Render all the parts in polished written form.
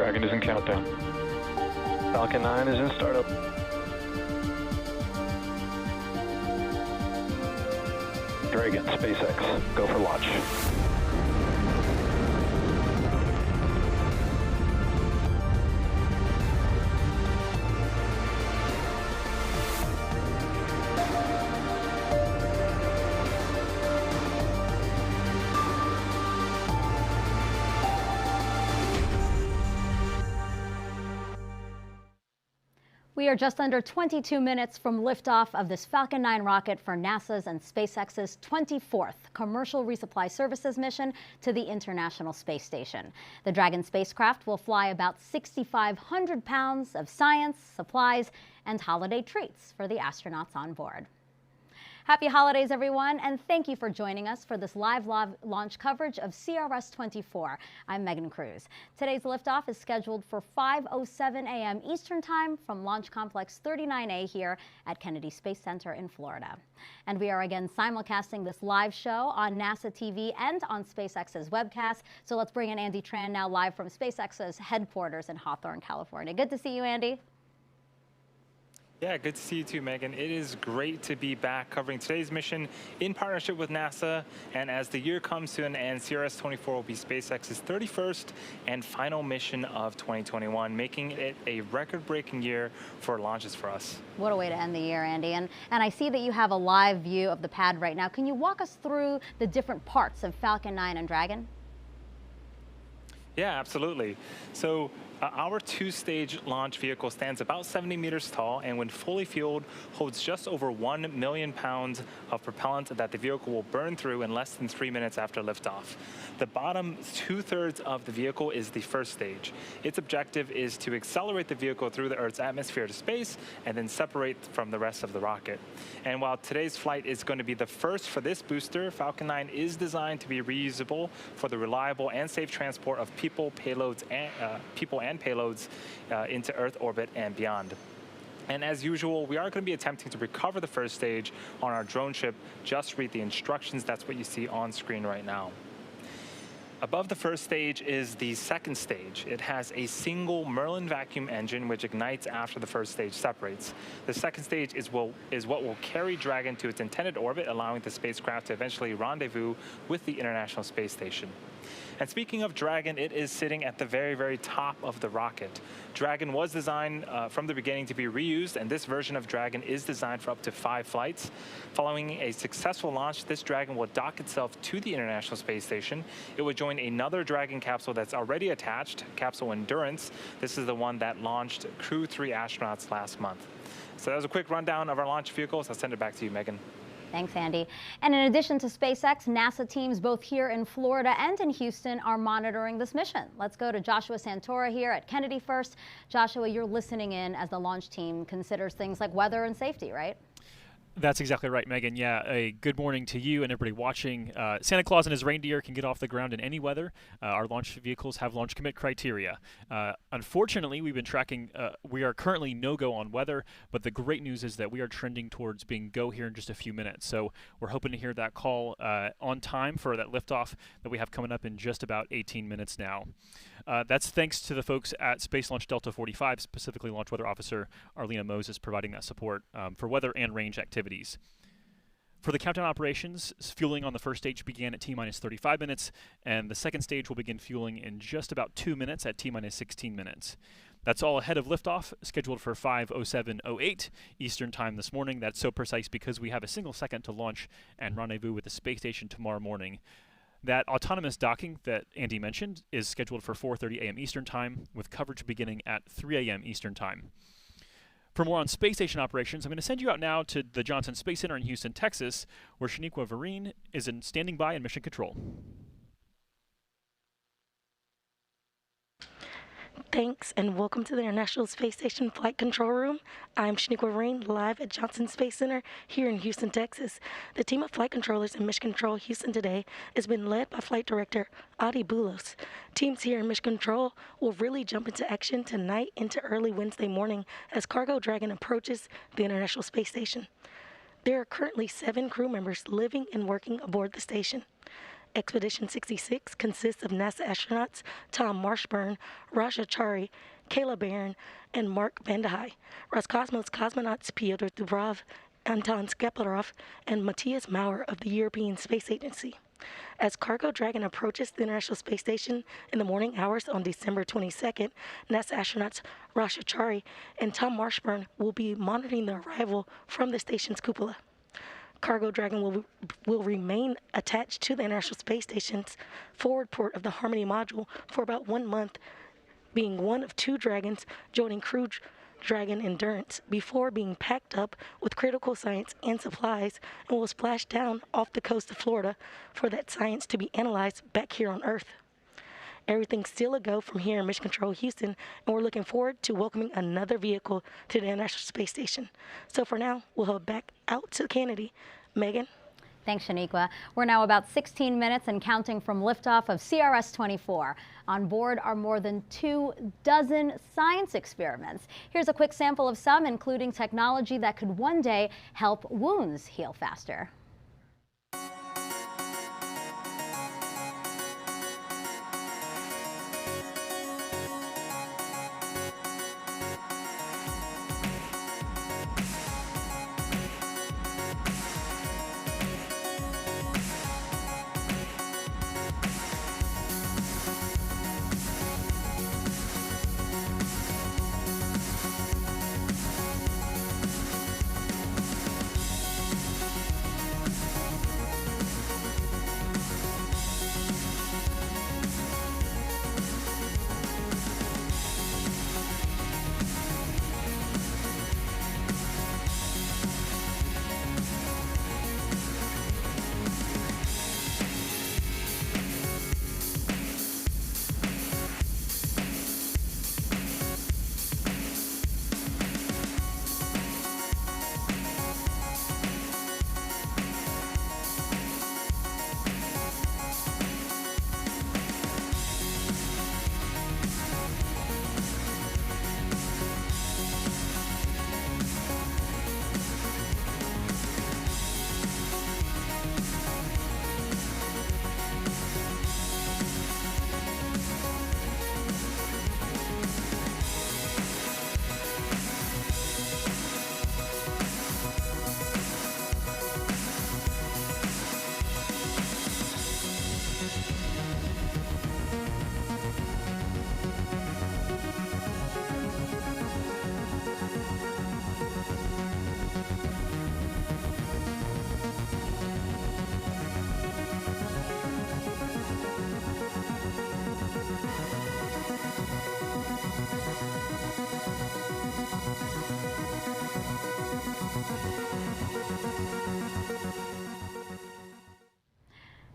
Dragon is in countdown. Falcon 9 is in startup. Dragon, SpaceX, go for launch. We are just under 22 minutes from liftoff of this Falcon 9 rocket for NASA's and SpaceX's 24th commercial resupply services mission to the International Space Station. The Dragon spacecraft will fly about 6,500 pounds of science, supplies, and holiday treats for the astronauts on board. Happy holidays, everyone, and thank you for joining us for this live launch coverage of CRS-24. I'm Megan Cruz. Today's liftoff is scheduled for 5:07 a.m. Eastern Time from Launch Complex 39A here at Kennedy Space Center in Florida. And we are again simulcasting this live show on NASA TV and on SpaceX's webcast. So let's bring in Andy Tran now live from SpaceX's headquarters in Hawthorne, California. Good to see you, Andy. Yeah, good to see you too, Megan. It is great to be back covering today's mission in partnership with NASA. And as the year comes to an end, CRS-24 will be SpaceX's 31st and final mission of 2021, making it a record-breaking year for launches for us. What a way to end the year, Andy. And I see that you have a live view of the pad right now. Can you walk us through the different parts of Falcon 9 and Dragon? Yeah, absolutely. So our two-stage launch vehicle stands about 70 meters tall and when fully fueled holds just over 1 million pounds of propellant that the vehicle will burn through in less than 3 minutes after liftoff. The bottom two-thirds of the vehicle is the first stage. Its objective is to accelerate the vehicle through the Earth's atmosphere to space and then separate from the rest of the rocket. And while today's flight is going to be the first for this booster, Falcon 9 is designed to be reusable for the reliable and safe transport of people, payloads, and payloads into Earth orbit and beyond. And as usual, we are going to be attempting to recover the first stage on our drone ship. Just read the instructions. That's what you see on screen right now. Above the first stage is the second stage. It has a single Merlin vacuum engine which ignites after the first stage separates. The second stage is what will carry Dragon to its intended orbit, allowing the spacecraft to eventually rendezvous with the International Space Station. And speaking of Dragon, it is sitting at the very, very top of the rocket. Dragon was designed from the beginning to be reused, and this version of Dragon is designed for up to 5 flights. Following a successful launch, this Dragon will dock itself to the International Space Station. It will join another Dragon capsule that's already attached, Capsule Endurance. This is the one that launched Crew 3 astronauts last month. So that was a quick rundown of our launch vehicles. I'll send it back to you, Megan. Thanks, Andy. And in addition to SpaceX, NASA teams both here in Florida and in Houston are monitoring this mission. Let's go to Joshua Santora here at Kennedy first. Joshua, you're listening in as the launch team considers things like weather and safety, right? That's exactly right, Megan. Yeah, a good morning to you and everybody watching. Santa Claus and his reindeer can get off the ground in any weather. Our launch vehicles have launch commit criteria. Unfortunately, we've been tracking, we are currently no-go on weather, but the great news is that we are trending towards being go here in just a few minutes. So we're hoping to hear that call on time for that liftoff that we have coming up in just about 18 minutes now. That's thanks to the folks at Space Launch Delta 45, specifically Launch Weather Officer Arlena Moses, providing that support for weather and range activities. For the countdown operations, fueling on the first stage began at T-minus 35 minutes, and the second stage will begin fueling in just about 2 minutes at T-minus 16 minutes. That's all ahead of liftoff, scheduled for 5:07:08 Eastern Time this morning. That's so precise because we have a single second to launch and rendezvous with the space station tomorrow morning. That autonomous docking that Andy mentioned is scheduled for 4:30 a.m. Eastern Time, with coverage beginning at 3 a.m. Eastern Time. For more on space station operations, I'm going to send you out now to the Johnson Space Center in Houston, Texas, where Shaniqua Vereen is standing by in mission control. Thanks, and welcome to the International Space Station Flight Control Room. I'm Shaniqua Vereen, live at Johnson Space Center here in Houston, Texas. The team of flight controllers in Mission Control Houston today has been led by Flight Director Adi Boulos. Teams here in Mission Control will really jump into action tonight into early Wednesday morning as Cargo Dragon approaches the International Space Station. There are currently 7 crew members living and working aboard the station. Expedition 66 consists of NASA astronauts Tom Marshburn, Raja Chari, Kayla Barron, and Mark Vandehei. Roscosmos cosmonauts Pyotr Dubrov, Anton Skleplarov, and Matthias Maurer of the European Space Agency. As Cargo Dragon approaches the International Space Station in the morning hours on December 22nd, NASA astronauts Raja Chari and Tom Marshburn will be monitoring the arrival from the station's cupola. Cargo Dragon will remain attached to the International Space Station's forward port of the Harmony module for about 1 month, being one of 2 Dragons joining Crew Dragon Endurance before being packed up with critical science and supplies and will splash down off the coast of Florida for that science to be analyzed back here on Earth. Everything's still a go from here in Mission Control Houston, and we're looking forward to welcoming another vehicle to the International Space Station. So for now, we'll head back out to Kennedy. Megan? Thanks, Shaniqua. We're now about 16 minutes and counting from liftoff of CRS-24. On board are more than 24 science experiments. Here's a quick sample of some, including technology that could one day help wounds heal faster.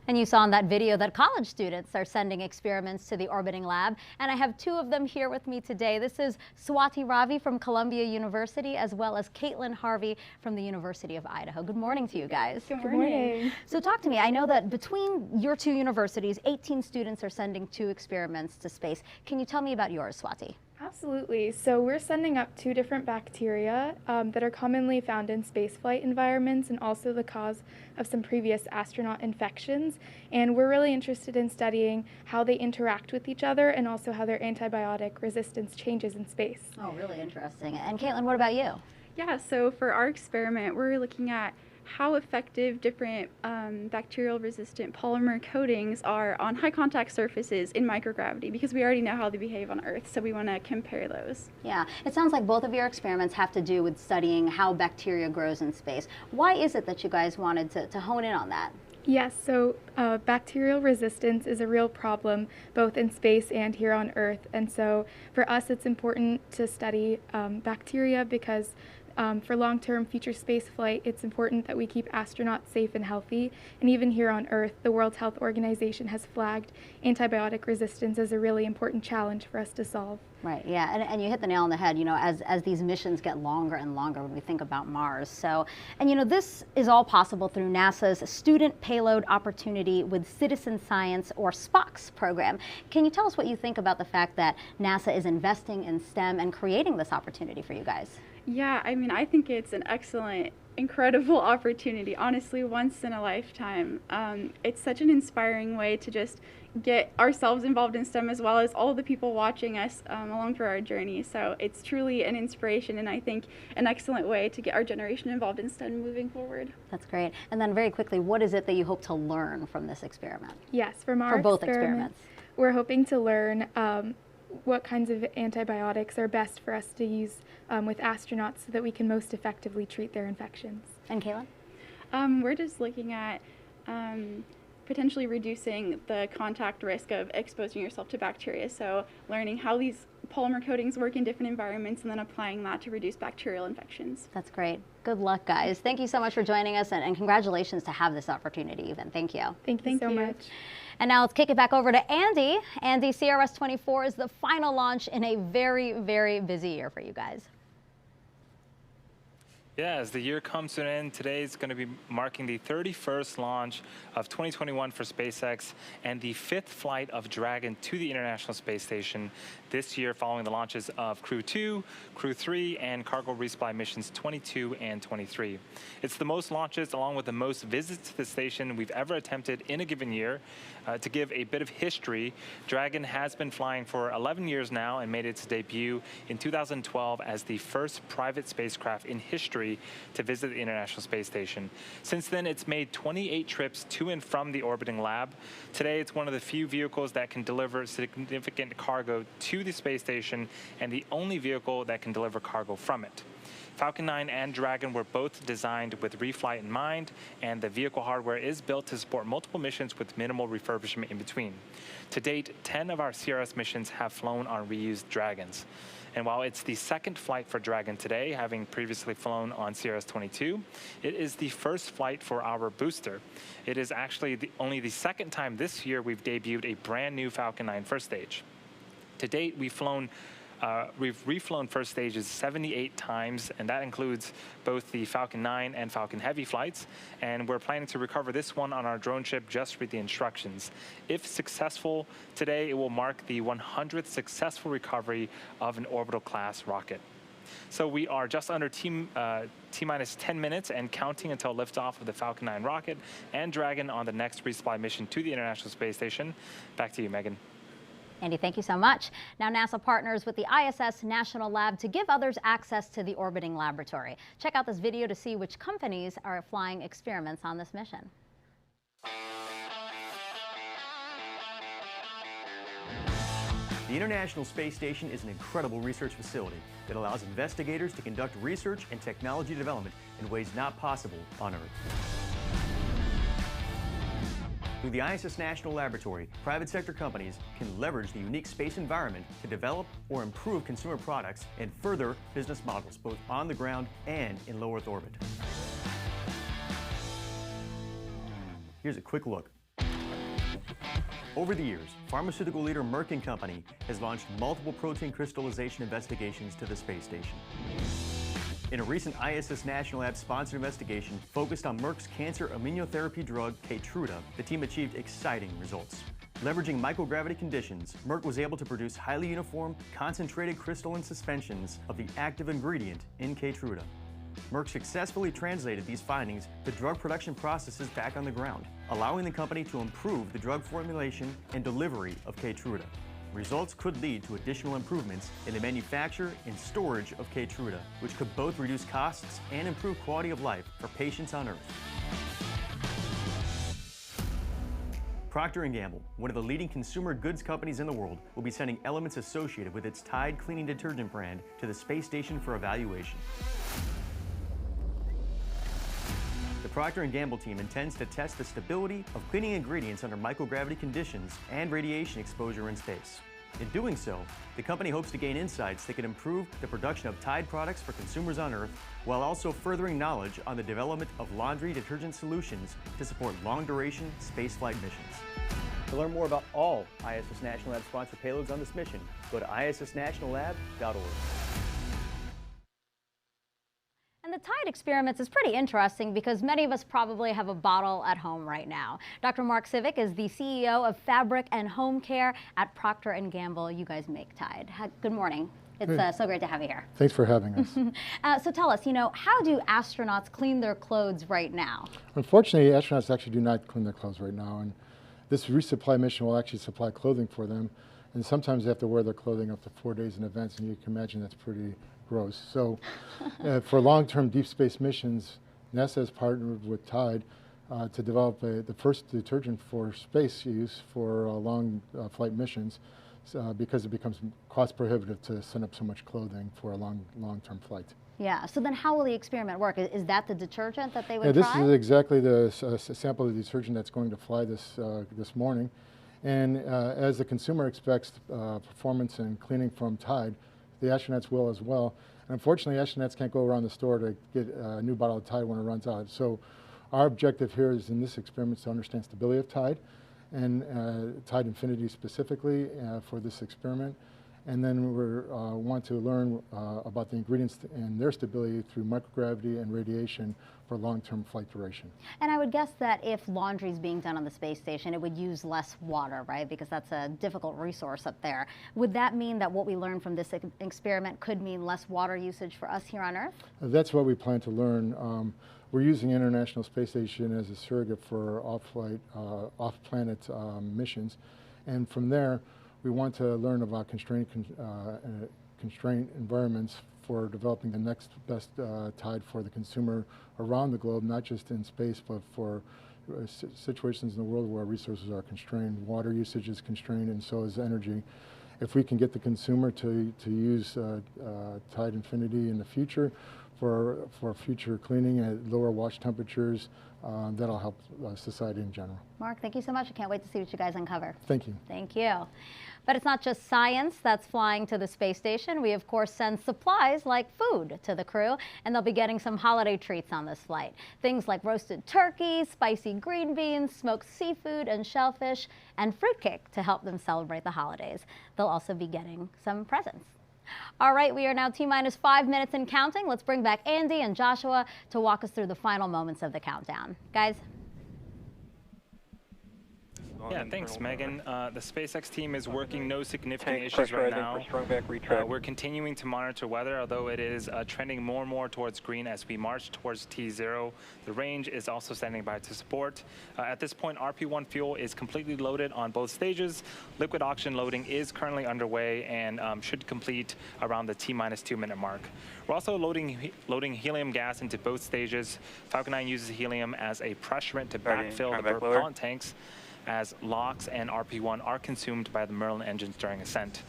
And you saw in that video that college students are sending experiments to the orbiting lab. And I have 2 of them here with me today. This is Swati Ravi from Columbia University, as well as Caitlin Harvey from the University of Idaho. Good morning to you guys. Good morning. So talk to me. I know that between your 2 universities, 18 students are sending 2 experiments to space. Can you tell me about yours, Swati? Absolutely. So we're sending up 2 different bacteria that are commonly found in spaceflight environments and also the cause of some previous astronaut infections. And we're really interested in studying how they interact with each other and also how their antibiotic resistance changes in space. Oh, really interesting. And Caitlin, what about you? Yeah, so for our experiment, we're looking at how effective different bacterial-resistant polymer coatings are on high contact surfaces in microgravity, because we already know how they behave on Earth, so we want to compare those. Yeah, it sounds like both of your experiments have to do with studying how bacteria grows in space. Why is it that you guys wanted to hone in on that? Yes, so bacterial resistance is a real problem both in space and here on Earth. And so for us, it's important to study bacteria because for long-term future space flight, it's important that we keep astronauts safe and healthy. And even here on Earth, the World Health Organization has flagged antibiotic resistance as a really important challenge for us to solve. Right, yeah, and you hit the nail on the head, you know, as these missions get longer and longer when we think about Mars. So, and you know, this is all possible through NASA's Student Payload Opportunity with Citizen Science, or SPOX program. Can you tell us what you think about the fact that NASA is investing in STEM and creating this opportunity for you guys? Yeah, I mean, I think it's an excellent incredible opportunity, honestly, once in a lifetime. It's such an inspiring way to just get ourselves involved in STEM as well as all the people watching us along through our journey. So it's truly an inspiration, and I think an excellent way to get our generation involved in STEM moving forward. That's great. And then very quickly, what is it that you hope to learn from this experiment? Yes, from our both experiments. We're hoping to learn what kinds of antibiotics are best for us to use with astronauts so that we can most effectively treat their infections. And Kayla? We're just looking at potentially reducing the contact risk of exposing yourself to bacteria. So learning how these polymer coatings work in different environments and then applying that to reduce bacterial infections. That's great. Good luck, guys. Thank you so much for joining us, and congratulations to have this opportunity even. Thank you. Thank you so much. And now let's kick it back over to Andy. Andy, CRS-24 is the final launch in a very, very busy year for you guys. Yeah, as the year comes to an end, today is going to be marking the 31st launch of 2021 for SpaceX and the 5th flight of Dragon to the International Space Station this year, following the launches of Crew 2, Crew 3, and cargo resupply missions 22 and 23. It's the most launches, along with the most visits to the station we've ever attempted in a given year. To give a bit of history, Dragon has been flying for 11 years now and made its debut in 2012 as the first private spacecraft in history to visit the International Space Station. Since then, it's made 28 trips to and from the orbiting lab. Today, it's one of the few vehicles that can deliver significant cargo to the space station and the only vehicle that can deliver cargo from it. Falcon 9 and Dragon were both designed with reflight in mind, and the vehicle hardware is built to support multiple missions with minimal refurbishment in between. To date, 10 of our CRS missions have flown on reused Dragons. And while it's the second flight for Dragon today, having previously flown on CRS-22, it is the first flight for our booster. It is actually only the second time this year we've debuted a brand new Falcon 9 first stage. To date, we've reflown first stages 78 times, and that includes both the Falcon 9 and Falcon Heavy flights. And we're planning to recover this one on our drone ship. Just read the instructions. If successful today, it will mark the 100th successful recovery of an orbital class rocket. So we are just under T-minus 10 minutes and counting until liftoff of the Falcon 9 rocket and Dragon on the next resupply mission to the International Space Station. Back to you, Megan. Andy, thank you so much. Now NASA partners with the ISS National Lab to give others access to the orbiting laboratory. Check out this video to see which companies are flying experiments on this mission. The International Space Station is an incredible research facility that allows investigators to conduct research and technology development in ways not possible on Earth. Through the ISS National Laboratory, private sector companies can leverage the unique space environment to develop or improve consumer products and further business models, both on the ground and in low Earth orbit. Here's a quick look. Over the years, pharmaceutical leader Merck & Company has launched multiple protein crystallization investigations to the space station. In a recent ISS National Lab sponsored investigation focused on Merck's cancer immunotherapy drug Keytruda, the team achieved exciting results. Leveraging microgravity conditions, Merck was able to produce highly uniform, concentrated crystalline suspensions of the active ingredient in Keytruda. Merck successfully translated these findings to drug production processes back on the ground, allowing the company to improve the drug formulation and delivery of Keytruda. Results could lead to additional improvements in the manufacture and storage of Keytruda, which could both reduce costs and improve quality of life for patients on Earth. Procter & Gamble, one of the leading consumer goods companies in the world, will be sending elements associated with its Tide cleaning detergent brand to the space station for evaluation. The Procter & Gamble team intends to test the stability of cleaning ingredients under microgravity conditions and radiation exposure in space. In doing so, the company hopes to gain insights that can improve the production of Tide products for consumers on Earth, while also furthering knowledge on the development of laundry detergent solutions to support long-duration spaceflight missions. To learn more about all ISS National Lab sponsored payloads on this mission, go to issnationallab.org. And the Tide experiments is pretty interesting because many of us probably have a bottle at home right now. Dr. Mark Civic is the CEO of Fabric and Home Care at Procter & Gamble. You guys make Tide. Good morning. It's so great to have you here. Thanks for having us. So tell us, how do astronauts clean their clothes right now? Unfortunately, astronauts actually do not clean their clothes right now, and this resupply mission will actually supply clothing for them, and sometimes they have to wear their clothing up to 4 days in advance, and you can imagine that's pretty gross. So for long-term deep space missions, NASA has partnered with Tide to develop the first detergent for space use for long flight missions because it becomes cost prohibitive to send up so much clothing for a long-term flight. Yeah, so then how will the experiment work? Is that the detergent that they would this try? is exactly the sample of the detergent that's going to fly this morning. And as the consumer expects performance and cleaning from Tide, the astronauts will as well. And unfortunately, astronauts can't go around the store to get a new bottle of Tide when it runs out. So our objective here is in this experiment is to understand stability of Tide and Tide Infinity specifically for this experiment. And then we want to learn about the ingredients and their stability through microgravity and radiation for long-term flight duration. And I would guess that if laundry is being done on the space station, it would use less water, right? Because that's a difficult resource up there. Would that mean that what we learn from this experiment could mean less water usage for us here on Earth? That's what we plan to learn. We're using International Space Station as a surrogate for off-planet missions. And from there, we want to learn about constraint environments for developing the next best Tide for the consumer around the globe, not just in space, but for situations in the world where resources are constrained. Water usage is constrained, and so is energy. If we can get the consumer to use Tide Infinity in the future for future cleaning at lower wash temperatures, that'll help society in general. Mark, thank you so much. I can't wait to see what you guys uncover. Thank you. Thank you. But it's not just science that's flying to the space station. We, of course, send supplies like food to the crew, and they'll be getting some holiday treats on this flight. Things like roasted turkey, spicy green beans, smoked seafood and shellfish, and fruitcake to help them celebrate the holidays. They'll also be getting some presents. All right, we are now T-minus 5 minutes and counting. Let's bring back Andy and Joshua to walk us through the final moments of the countdown. Guys? Yeah, thanks, Megan. The SpaceX team is working no significant issues right now. We're continuing to monitor weather, although it is trending more and more towards green as we march towards T0. The range is also standing by to support. At this point, RP1 fuel is completely loaded on both stages. Liquid oxygen loading is currently underway and should complete around the T-minus 2 minute mark. We're also loading helium gas into both stages. Falcon 9 uses helium as a pressurant to backfill the propellant tanks, as LOX and RP1 are consumed by the Merlin engines during ascent.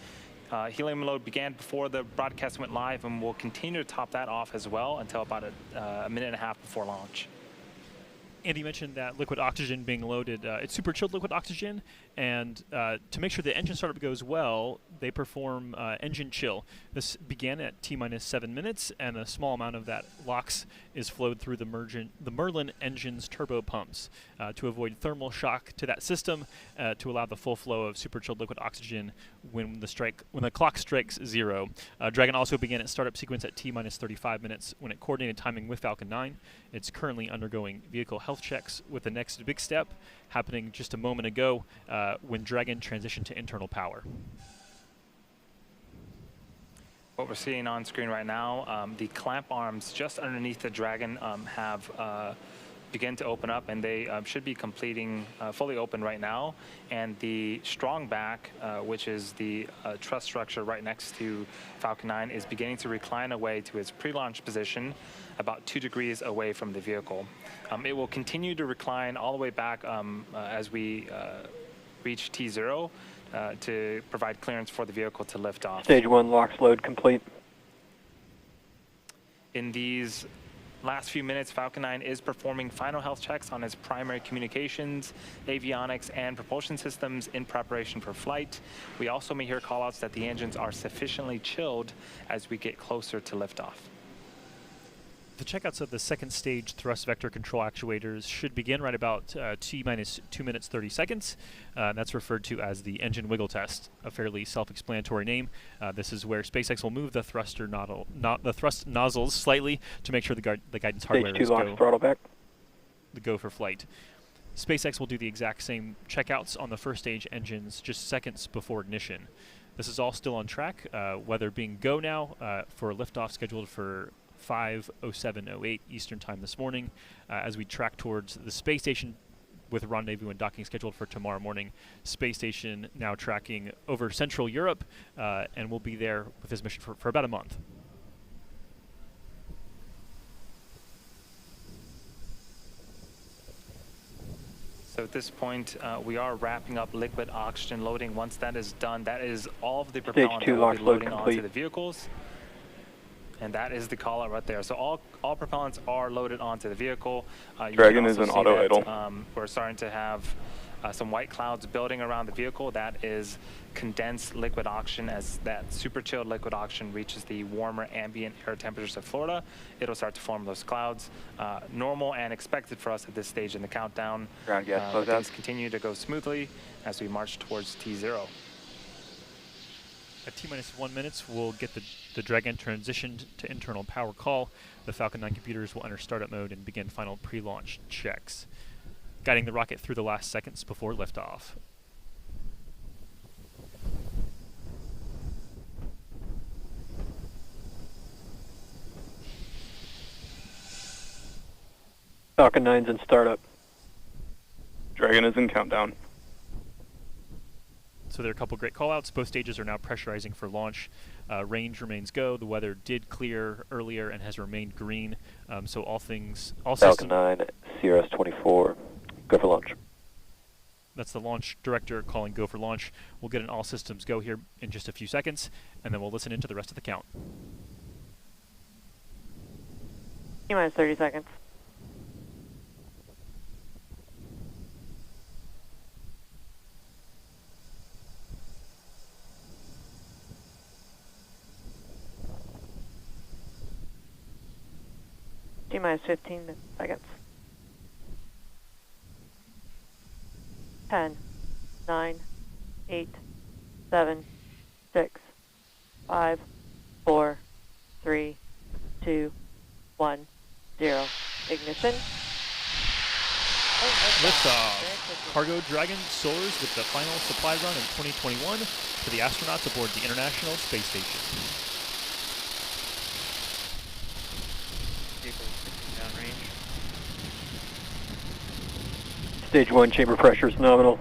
Helium load began before the broadcast went live, and we'll continue to top that off as well until about a minute and a half before launch. Andy mentioned that liquid oxygen being loaded. It's super chilled liquid oxygen, and to make sure the engine startup goes well, they perform engine chill. This began at T-minus 7 minutes, and a small amount of that LOX is flowed through the Merlin engine's turbo pumps to avoid thermal shock to that system, to allow the full flow of super chilled liquid oxygen when the clock strikes 0. Dragon also began its startup sequence at T-minus 35 minutes when it coordinated timing with Falcon 9. It's currently undergoing vehicle health checks, with the next big step happening just a moment ago when Dragon transitioned to internal power. What we're seeing on screen right now, the clamp arms just underneath the Dragon have begun to open up, and they should be completing fully open right now. And the strong back, which is the truss structure right next to Falcon 9, is beginning to recline away to its pre-launch position, about 2 degrees away from the vehicle. It will continue to recline all the way back as we reach T0 to provide clearance for the vehicle to lift off. Stage 1 LOX load complete. In these last few minutes, Falcon 9 is performing final health checks on its primary communications, avionics, and propulsion systems in preparation for flight. We also may hear callouts that the engines are sufficiently chilled as we get closer to liftoff. The checkouts of the second stage thrust vector control actuators should begin right about T-minus 2 minutes 30 seconds. That's referred to as the engine wiggle test, a fairly self-explanatory name. This is where SpaceX will move the thrust nozzles slightly to make sure the guidance hardware Stage 2 launch, throttle back. The go for flight. SpaceX will do the exact same checkouts on the first stage engines just seconds before ignition. This is all still on track, weather being go now for liftoff scheduled for 5:07:08 Eastern Time this morning, as we track towards the space station with rendezvous and docking scheduled for tomorrow morning. Space station now tracking over Central Europe, and we'll be there with this mission for about a month. So at this point, we are wrapping up liquid oxygen loading. Once that is done, that is all of the propellant that will be loading onto the vehicles. And that is the call out right there. So all propellants are loaded onto the vehicle. Dragon is an auto idle. We're starting to have some white clouds building around the vehicle. That is condensed liquid oxygen. As that super chilled liquid oxygen reaches the warmer ambient air temperatures of Florida, it'll start to form those clouds. Normal and expected for us at this stage in the countdown. Ground gas things continue to go smoothly as we march towards T0. At T-minus 1 minute, we'll get the Dragon transitioned to internal power call. The Falcon 9 computers will enter startup mode and begin final pre-launch checks, guiding the rocket through the last seconds before liftoff. Falcon 9's in startup. Dragon is in countdown. So there are a couple great callouts. Both stages are now pressurizing for launch. Range remains go. The weather did clear earlier and has remained green. So all Falcon 9, CRS-24, go for launch. That's the launch director calling go for launch. We'll get an all systems go here in just a few seconds, and then we'll listen into the rest of the count. T-minus 30 seconds. T-minus 15 seconds. 10, 9, 8, 7, 6, 5, 4, 3, 2, 1, 0. Ignition. Liftoff. Cargo Dragon soars with the final supply run in 2021 for the astronauts aboard the International Space Station. Stage 1 chamber pressure is nominal.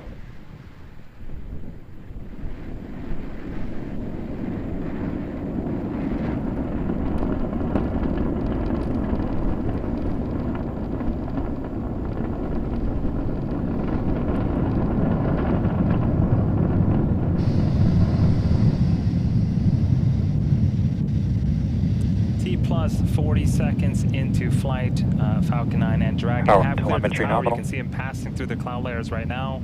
Plus 40 seconds into flight, Falcon 9 and Dragon have cleared the tower. You can see them passing through the cloud layers right now.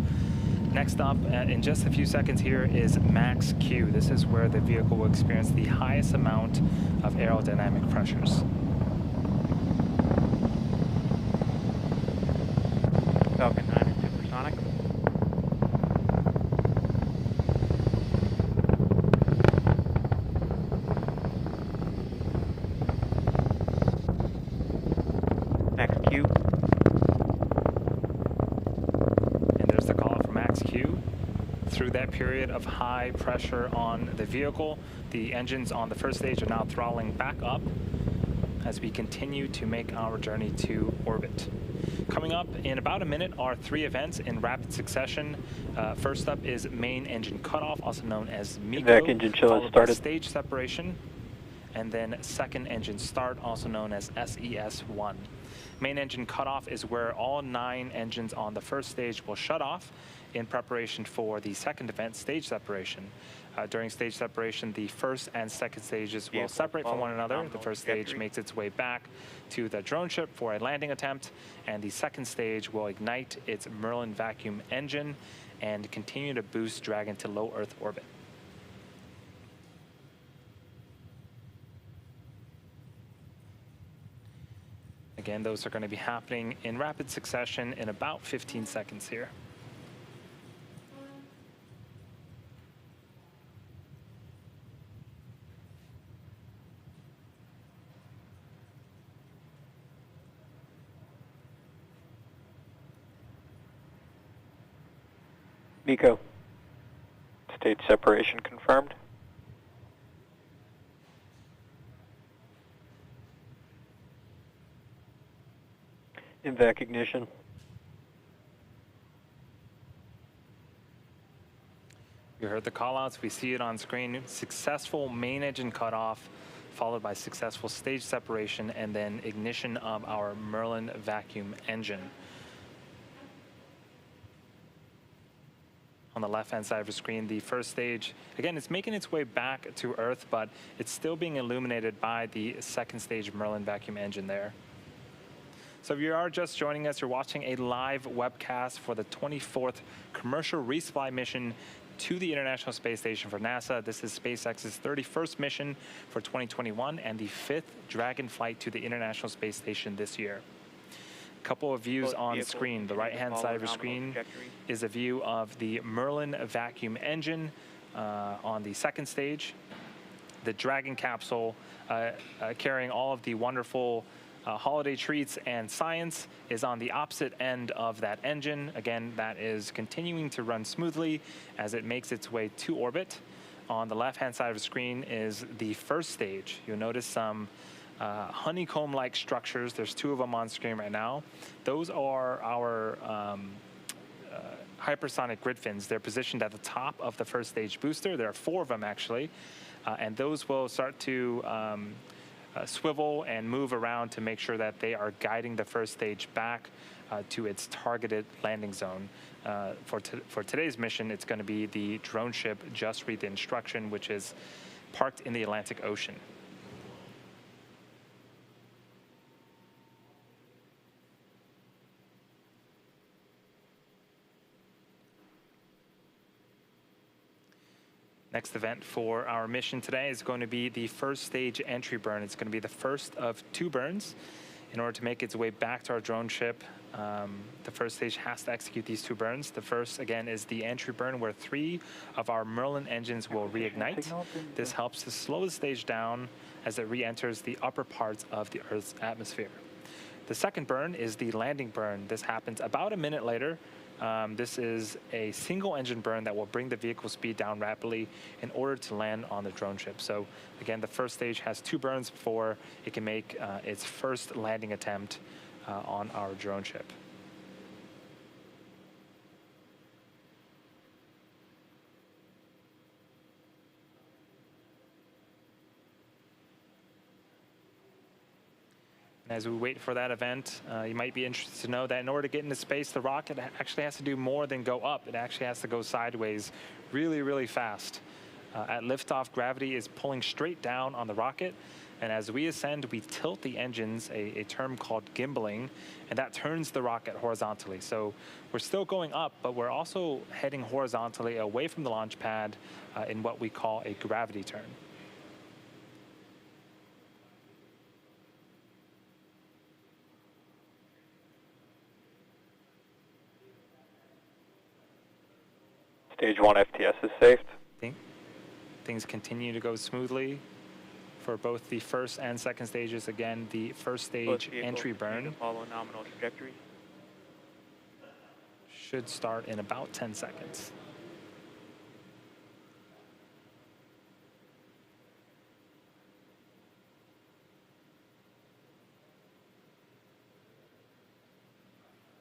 Next up, in just a few seconds here, is max Q. This is where the vehicle will experience the highest amount of aerodynamic pressures. Falcon 9 is supersonic. Through that period of high pressure on the vehicle, the engines on the first stage are now throttling back up as we continue to make our journey to orbit. Coming up in about a minute are 3 events in rapid succession. First up is main engine cutoff, also known as MECO, engine chill followed started. by stage separation, and then second engine start, also known as SES-1. Main engine cutoff is where all 9 engines on the first stage will shut off in preparation for the second event, stage separation. During stage separation, the first and second stages will separate from one another. The first stage makes its way back to the drone ship for a landing attempt, and the second stage will ignite its Merlin vacuum engine and continue to boost Dragon to low Earth orbit. Again, those are going to be happening in rapid succession in about 15 seconds here. Miko, stage separation confirmed. Invac ignition. You heard the callouts. We see it on screen. Successful main engine cutoff, followed by successful stage separation, and then ignition of our Merlin vacuum engine. On the left-hand side of the screen, the first stage, again, it's making its way back to Earth, but it's still being illuminated by the second stage Merlin vacuum engine there. So if you are just joining us, you're watching a live webcast for the 24th commercial resupply mission to the International Space Station for NASA. This is SpaceX's 31st mission for 2021 and the 5th Dragon flight to the International Space Station this year. Couple of views on screen. The right-hand side of the screen is a view of the Merlin vacuum engine on the second stage. The Dragon capsule carrying all of the wonderful holiday treats and science is on the opposite end of that engine. Again, that is continuing to run smoothly as it makes its way to orbit. On the left-hand side of the screen is the first stage. You'll notice some honeycomb-like structures. There's two of them on screen right now. Those are our hypersonic grid fins. They're positioned at the top of the first stage booster. There are 4 of them actually, and those will start to swivel and move around to make sure that they are guiding the first stage back to its targeted landing zone. For today's mission, it's going to be the drone ship Just Read the Instruction, which is parked in the Atlantic Ocean. Next event for our mission today is going to be the first stage entry burn. It's going to be the first of 2 burns. In order to make its way back to our drone ship, the first stage has to execute these 2 burns. The first, again, is the entry burn where 3 of our Merlin engines will reignite. This helps to slow the stage down as it re-enters the upper parts of the Earth's atmosphere. The second burn is the landing burn. This happens about a minute later. This is a single engine burn that will bring the vehicle speed down rapidly in order to land on the drone ship. So again, the first stage has 2 burns before it can make its first landing attempt on our drone ship. And as we wait for that event, you might be interested to know that in order to get into space, the rocket actually has to do more than go up. It actually has to go sideways really, really fast. At liftoff, gravity is pulling straight down on the rocket. And as we ascend, we tilt the engines, a term called gimbaling, and that turns the rocket horizontally. So we're still going up, but we're also heading horizontally away from the launch pad in what we call a gravity turn. Stage 1 FTS is safe. Things continue to go smoothly for both the first and second stages. Again, the first stage entry burn follow nominal trajectory. should start in about 10 seconds.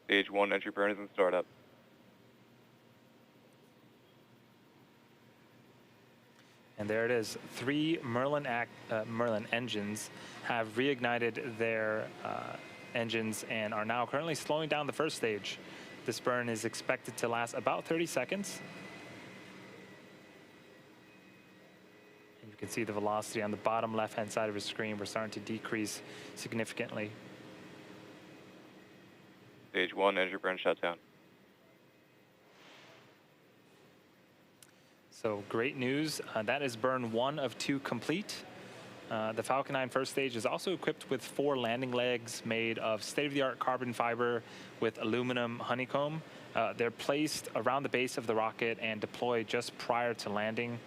Stage 1 entry burn is in startup. And there it is. 3 Merlin engines have reignited their engines and are now currently slowing down the first stage. This burn is expected to last about 30 seconds. And you can see the velocity on the bottom left-hand side of the screen. We're starting to decrease significantly. Stage 1 entry burn shutdown. So great news. That is burn 1 of 2 complete. The Falcon 9 first stage is also equipped with 4 landing legs made of state-of-the-art carbon fiber with aluminum honeycomb. They're placed around the base of the rocket and deployed just prior to landing.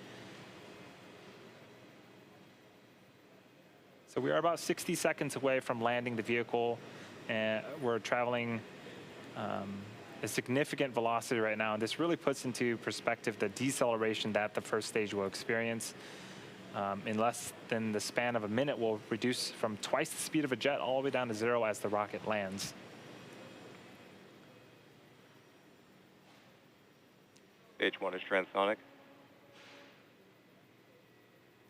So we are about 60 seconds away from landing the vehicle, and we're traveling a significant velocity right now, and this really puts into perspective the deceleration that the first stage will experience. In less than the span of a minute, we'll reduce from twice the speed of a jet all the way down to 0 as the rocket lands. Stage 1 is transonic.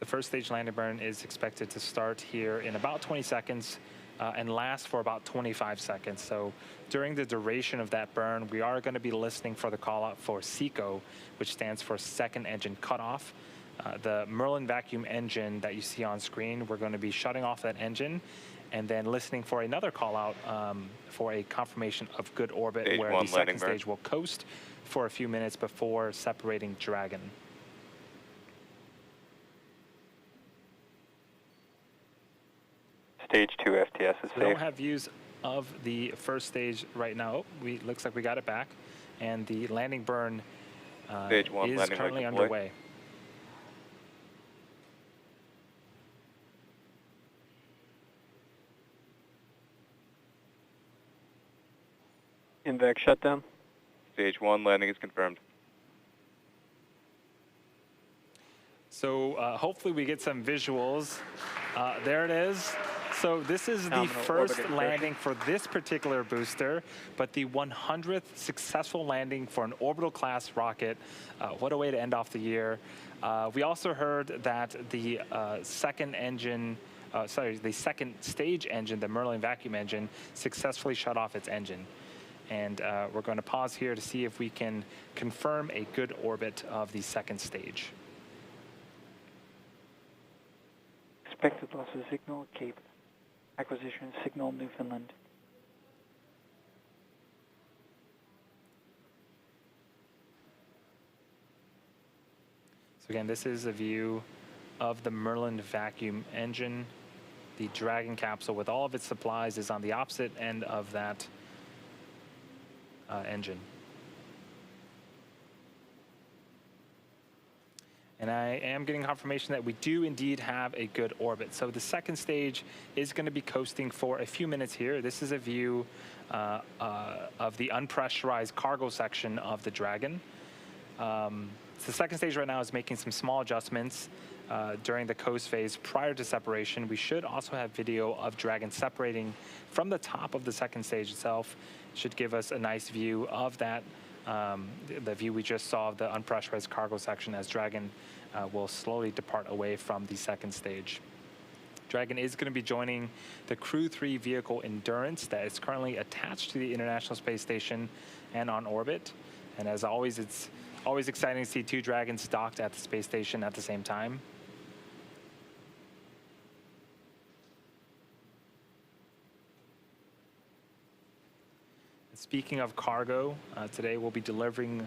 The first stage landing burn is expected to start here in about 20 seconds and last for about 25 seconds. So during the duration of that burn, we are going to be listening for the call out for SECO, which stands for second engine cutoff. The Merlin vacuum engine that you see on screen, we're going to be shutting off that engine and then listening for another call out for a confirmation of good orbit, Stage where 1 the second landing burn. stage will coast for a few minutes before separating Dragon. Stage 2 FTS is We don't safe. have views of the first stage right now. Looks like we got it back, and the landing burn Stage 1 is landing currently leg deploy. underway. Invac shutdown. Stage 1 landing is confirmed. So hopefully we get some visuals. There it is. So this is the Nominal first orbit landing for this particular booster, but the 100th successful landing for an orbital class rocket. What a way to end off the year. We also heard that the second stage engine, the Merlin vacuum engine, successfully shut off its engine. And we're going to pause here to see if we can confirm a good orbit of the second stage. Expected loss of signal, Cape. Acquisition signal, Newfoundland. So again, this is a view of the Merlin vacuum engine. The Dragon capsule with all of its supplies is on the opposite end of that engine. And I am getting confirmation that we do indeed have a good orbit. So the second stage is going to be coasting for a few minutes here. This is a view of the unpressurized cargo section of the Dragon. So the second stage right now is making some small adjustments during the coast phase prior to separation. We should also have video of Dragon separating from the top of the second stage itself. Should give us a nice view of that. The view we just saw of the unpressurized cargo section as Dragon will slowly depart away from the second stage. Dragon is going to be joining the Crew 3 vehicle Endurance that is currently attached to the International Space Station and on orbit. And as always, it's always exciting to see 2 Dragons docked at the space station at the same time. Speaking of cargo, today we'll be delivering,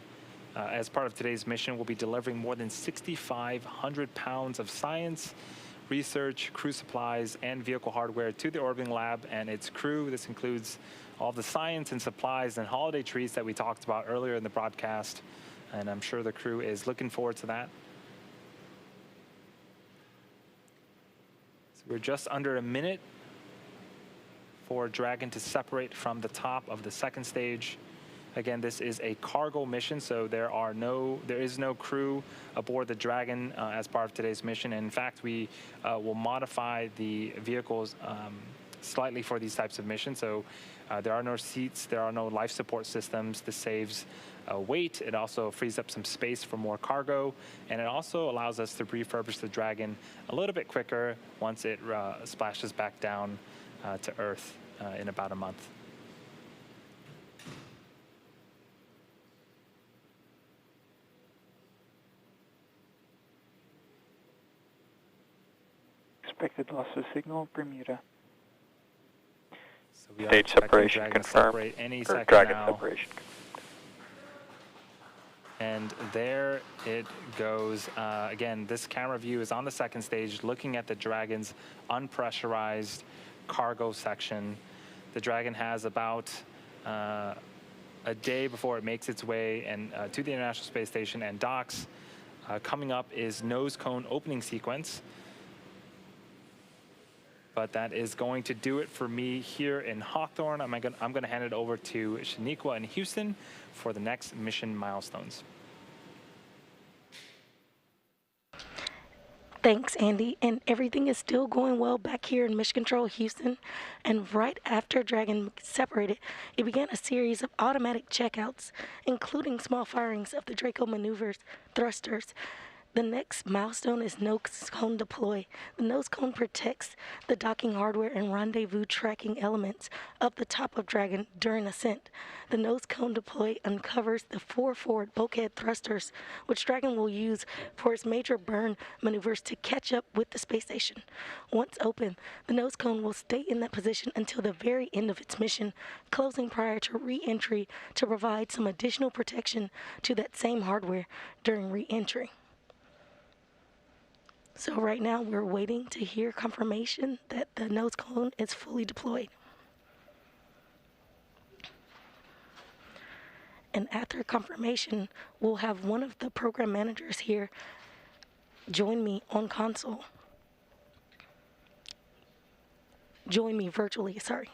as part of today's mission, we'll be delivering more than 6,500 pounds of science, research, crew supplies, and vehicle hardware to the orbiting lab and its crew. This includes all the science and supplies and holiday treats that we talked about earlier in the broadcast, and I'm sure the crew is looking forward to that. So we're just under a minute for Dragon to separate from the top of the second stage. Again, this is a cargo mission, so there is no crew aboard the Dragon as part of today's mission. And in fact, we will modify the vehicles slightly for these types of missions. So there are no seats, there are no life support systems. This saves weight. It also frees up some space for more cargo, and it also allows us to refurbish the Dragon a little bit quicker once it splashes back down to Earth in about a month. Expected loss of signal, Bermuda. So we are Stage expecting separation Dragon to confirmed. separate any Or second Dragon now. separation. And there it goes. Again, this camera view is on the second stage, looking at the Dragon's unpressurized cargo section. The Dragon has about a day before it makes its way to the International Space Station and docks. Coming up is nose cone opening sequence. But that is going to do it for me here in Hawthorne. I'm going to hand it over to Shaniqua in Houston for the next mission milestones. Thanks, Andy. And everything is still going well back here in Mission Control Houston. And right after Dragon separated, it began a series of automatic checkouts, including small firings of the Draco maneuvers thrusters. The next milestone is nose cone deploy. The nose cone protects the docking hardware and rendezvous tracking elements of the top of Dragon during ascent. The nose cone deploy uncovers the 4 forward bulkhead thrusters, which Dragon will use for its major burn maneuvers to catch up with the space station. Once open, the nose cone will stay in that position until the very end of its mission, closing prior to re-entry to provide some additional protection to that same hardware during re-entry. So right now we're waiting to hear confirmation that the nose cone is fully deployed. And after confirmation, we'll have one of the program managers here join me on console. Join me virtually, sorry.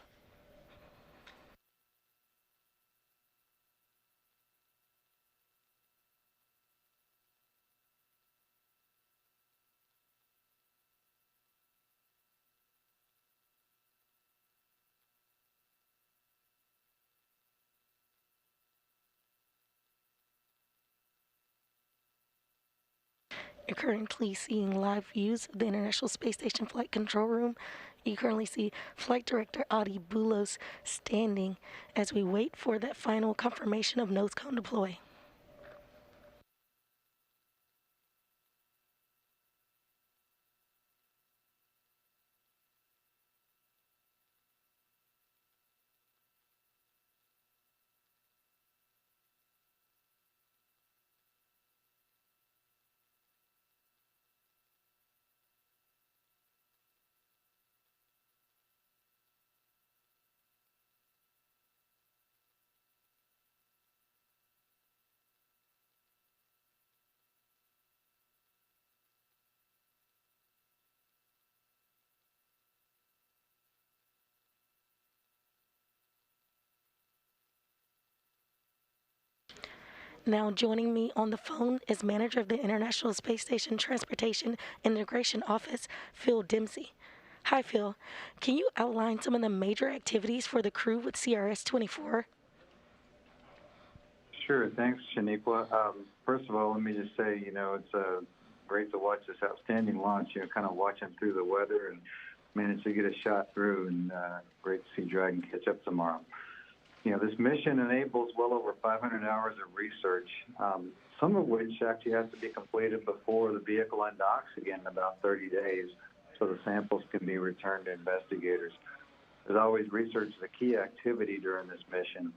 You're currently seeing live views of the International Space Station Flight Control Room. You currently see Flight Director Adi Boulos standing as we wait for that final confirmation of nose cone deploy. Now joining me on the phone is manager of the International Space Station Transportation Integration Office, Phil Dempsey. Hi, Phil. Can you outline some of the major activities for the crew with CRS-24? Sure. Thanks, Shaniqua. First of all, let me just say, it's great to watch this outstanding launch, kind of watching through the weather and manage to get a shot through, and great to see Dragon catch up tomorrow. This mission enables well over 500 hours of research, some of which actually has to be completed before the vehicle undocks again in about 30 days, so the samples can be returned to investigators. As always, research is a key activity during this mission.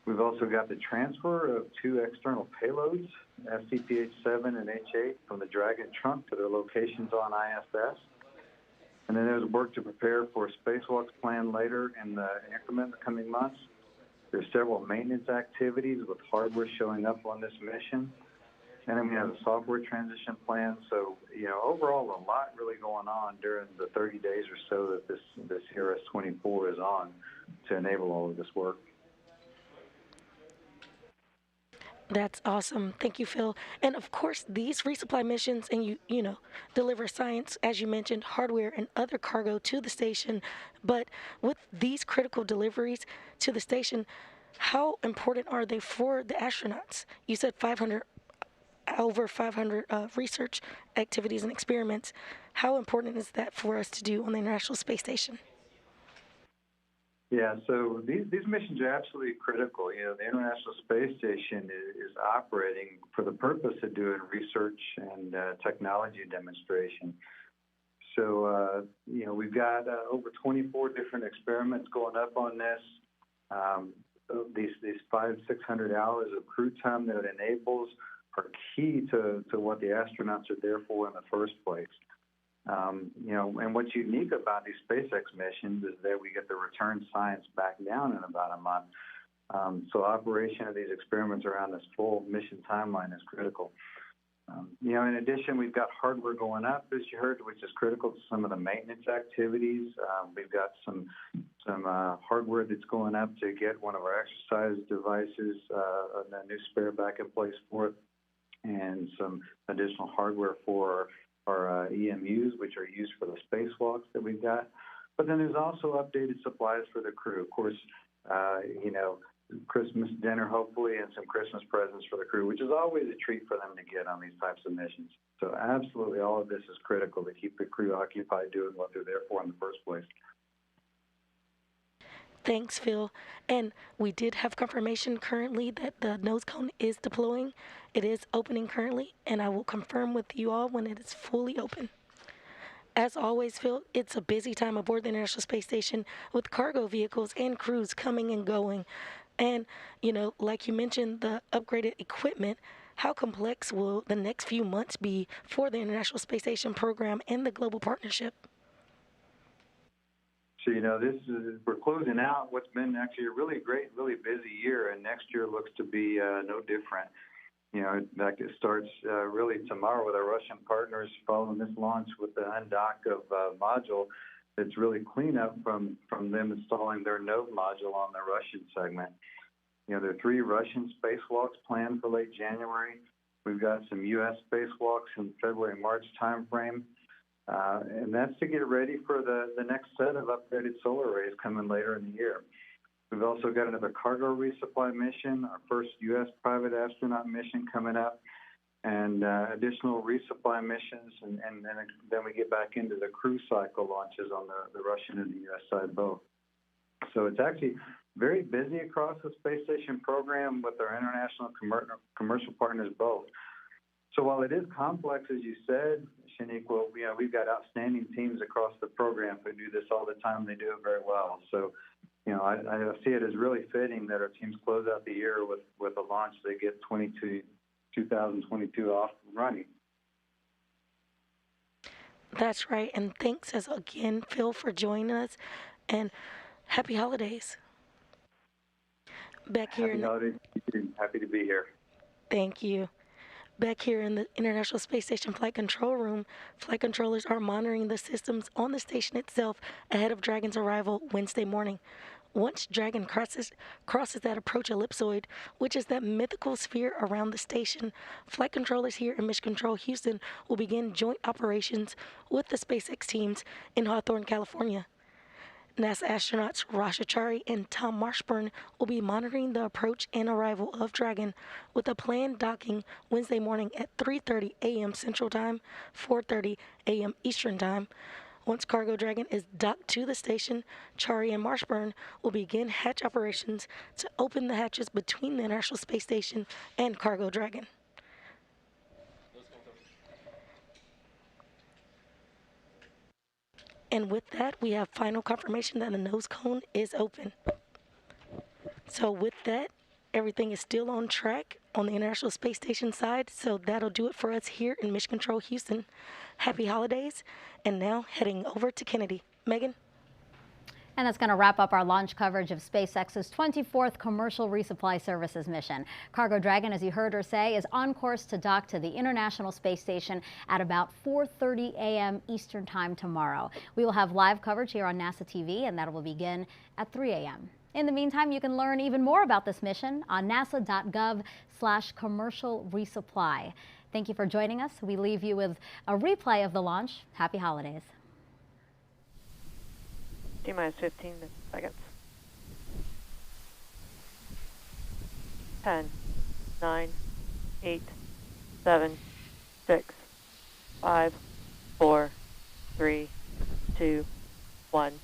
We've also got the transfer of 2 external payloads, SCP-H7 and H8, from the Dragon trunk to their locations on ISS. And then there's work to prepare for spacewalks planned later in the increment in the coming months. There's several maintenance activities with hardware showing up on this mission. And then we have a software transition plan. So, overall, a lot really going on during the 30 days or so that this CRS-24 is on to enable all of this work. That's awesome. Thank you, Phil. And of course, these resupply missions and deliver science, as you mentioned, hardware and other cargo to the station. But with these critical deliveries to the station, how important are they for the astronauts? You said over 500 research activities and experiments. How important is that for us to do on the International Space Station? Yeah, so these missions are absolutely critical. The International Space Station is operating for the purpose of doing research and technology demonstration. So, we've got over 24 different experiments going up on this. these 500-600 hours of crew time that it enables are key to what the astronauts are there for in the first place. And what's unique about these SpaceX missions is that we get the return science back down in about a month. So operation of these experiments around this full mission timeline is critical. In addition, we've got hardware going up, as you heard, which is critical to some of the maintenance activities. We've got some hardware that's going up to get one of our exercise devices, a new spare back in place for it, and some additional hardware for our EMUs, which are used for the spacewalks that we've got. But then there's also updated supplies for the crew. Of course, Christmas dinner, hopefully, and some Christmas presents for the crew, which is always a treat for them to get on these types of missions. So absolutely all of this is critical to keep the crew occupied doing what they're there for in the first place. Thanks, Phil. And we did have confirmation currently that the nose cone is deploying. It is opening currently, and I will confirm with you all when it is fully open. As always, Phil, it's a busy time aboard the International Space Station with cargo vehicles and crews coming and going. And, like you mentioned, the upgraded equipment, how complex will the next few months be for the International Space Station program and the global partnership? So, we're closing out what's been actually a really great, really busy year, and next year looks to be no different. In fact, it starts really tomorrow with our Russian partners following this launch with the undock of module. It's really cleanup from them installing their node module on the Russian segment. There are 3 Russian spacewalks planned for late January. We've got some U.S. spacewalks in February-March timeframe. And that's to get ready for the next set of upgraded solar arrays coming later in the year. We've also got another cargo resupply mission, our first U.S. private astronaut mission coming up, and additional resupply missions, and then we get back into the crew cycle launches on the Russian and the U.S. side both. So it's actually very busy across the space station program with our international commercial partners both. So while it is complex, as you said, Shaniqua, we've got outstanding teams across the program who do this all the time. They do it very well. So, I see it as really fitting that our teams close out the year with a launch that get 2022 off and running. That's right. And thanks again, Phil, for joining us. And happy holidays. Back here. Happy holidays. Happy to be here. Thank you. Back here in the International Space Station Flight Control Room, flight controllers are monitoring the systems on the station itself ahead of Dragon's arrival Wednesday morning. Once Dragon crosses that approach ellipsoid, which is that mythical sphere around the station, flight controllers here in Mission Control Houston will begin joint operations with the SpaceX teams in Hawthorne, California. NASA astronauts Raj Achari and Tom Marshburn will be monitoring the approach and arrival of Dragon with a planned docking Wednesday morning at 3:30 a.m. Central Time, 4:30 a.m. Eastern Time. Once Cargo Dragon is docked to the station, Chari and Marshburn will begin hatch operations to open the hatches between the International Space Station and Cargo Dragon. And with that, we have final confirmation that the nose cone is open. So with that, everything is still on track on the International Space Station side. So that'll do it for us here in Mission Control Houston. Happy holidays. And now heading over to Kennedy. Megan? And that's going to wrap up our launch coverage of SpaceX's 24th commercial resupply services mission. Cargo Dragon, as you heard her say, is on course to dock to the International Space Station at about 4:30 a.m. Eastern Time tomorrow. We will have live coverage here on NASA TV, and that will begin at 3 a.m. In the meantime, you can learn even more about this mission on nasa.gov/commercial resupply. Thank you for joining us. We leave you with a replay of the launch. Happy holidays. T-minus 15 seconds. 10, 9, 8, 7, 6, 5, 4, 3, 2, 1,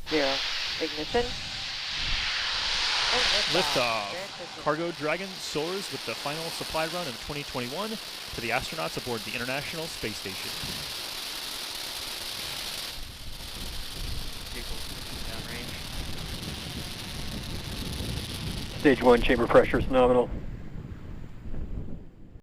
0. Ignition. Liftoff. Cargo Dragon soars with the final supply run of 2021 to the astronauts aboard the International Space Station. Stage 1 chamber pressure is nominal.